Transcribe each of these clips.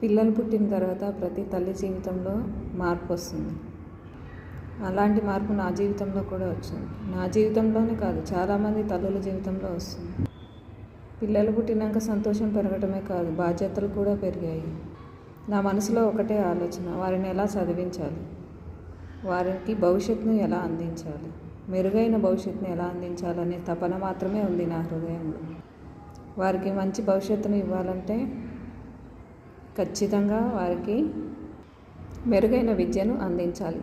పిల్లలు పుట్టిన తర్వాత ప్రతి తల్లి జీవితంలో మార్పు వస్తుంది. అలాంటి మార్పు నా జీవితంలో కూడా వచ్చింది. నా జీవితంలోనే కాదు, చాలామంది తల్లుల జీవితంలో వస్తుంది. పిల్లలు పుట్టినాక సంతోషం పెరగటమే కాదు, బాధ్యతలు కూడా పెరిగాయి. నా మనసులో ఒకటే ఆలోచన, వారిని ఎలా చదివించాలి, వారికి భవిష్యత్తును ఎలా అందించాలి, మెరుగైన భవిష్యత్తును ఎలా అందించాలనే తపన మాత్రమే ఉంది నా హృదయంలో. వారికి మంచి భవిష్యత్తును ఇవ్వాలంటే ఖచ్చితంగా వారికి మెరుగైన విద్యను అందించాలి.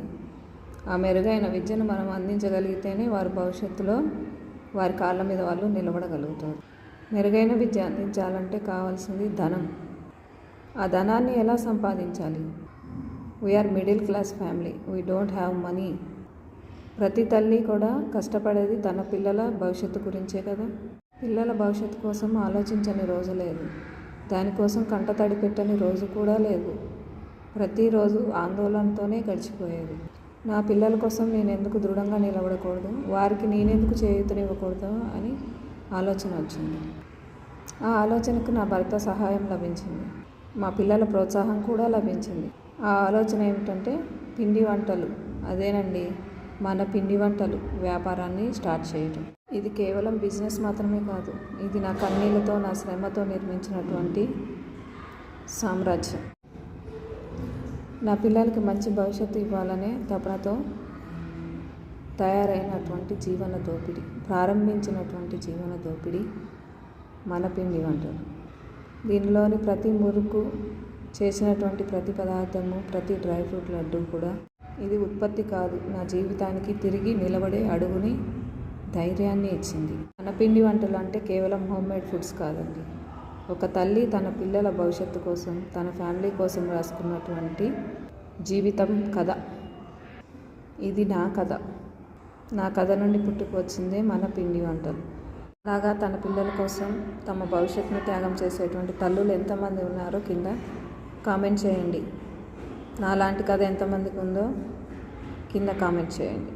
ఆ మెరుగైన విద్యను మనం అందించగలిగితేనే వారి భవిష్యత్తులో వారి కాళ్ళ మీద వాళ్ళు నిలబడగలుగుతారు. మెరుగైన విద్య అందించాలంటే కావాల్సింది ధనం. ఆ ధనాన్ని ఎలా సంపాదించాలి? We are middle class family, we don't have money. ప్రతి తల్లి కూడా కష్టపడేది తన పిల్లల భవిష్యత్తు గురించే కదా. పిల్లల భవిష్యత్తు కోసం ఆలోచించని రోజు లేదు, దానికోసం కంటతడి పెట్టని రోజు కూడా లేదు. ప్రతిరోజు ఆందోళనతోనే గడిచిపోయేది. నా పిల్లల కోసం నేను ఎందుకు దృఢంగా నిలబడకూడదు, వారికి నేనెందుకు చేయూతనివ్వకూడదు అని ఆలోచన వచ్చింది. ఆ ఆలోచనకు నా భర్త సహాయం లభించింది, మా పిల్లల ప్రోత్సాహం కూడా లభించింది. ఆ ఆలోచన ఏమిటంటే పిండి వంటలు, అదేనండి మన పిండి వంటలు వ్యాపారాన్ని స్టార్ట్ చేయటం. ఇది కేవలం బిజినెస్ మాత్రమే కాదు, ఇది నా కన్నీళ్లతో నా శ్రమతో నిర్మించినటువంటి సామ్రాజ్యం. నా పిల్లలకి మంచి భవిష్యత్తు ఇవ్వాలనే తపనతో తయారైనటువంటి జీవన దోపిడీ, ప్రారంభించినటువంటి జీవన దోపిడీ మన పిండి వంటలు. దీనిలోని ప్రతి మురుకు, చేసినటువంటి ప్రతి పదార్థము, ప్రతి డ్రై ఫ్రూట్ లడ్డు కూడా ఇది ఉత్పత్తి కాదు, నా జీవితానికి తిరిగి నిలబడే అడుగుని, ధైర్యాన్ని ఇచ్చింది. మన పిండి వంటలు అంటే కేవలం హోమ్మేడ్ ఫుడ్స్ కాదండి, ఒక తల్లి తన పిల్లల భవిష్యత్తు కోసం, తన ఫ్యామిలీ కోసం రాసుకున్నటువంటి జీవితం కథ. ఇది నా కథ. నా కథ నుండి పుట్టుకొచ్చిందే మన పిండి వంటలు. అలాగా తన పిల్లల కోసం తమ భవిష్యత్తును త్యాగం చేసేటువంటి తల్లులు ఎంతమంది ఉన్నారో కింద కామెంట్ చేయండి. నాలాంటి కథ ఎంతమందికి ఉందో కింద కామెంట్ చేయండి.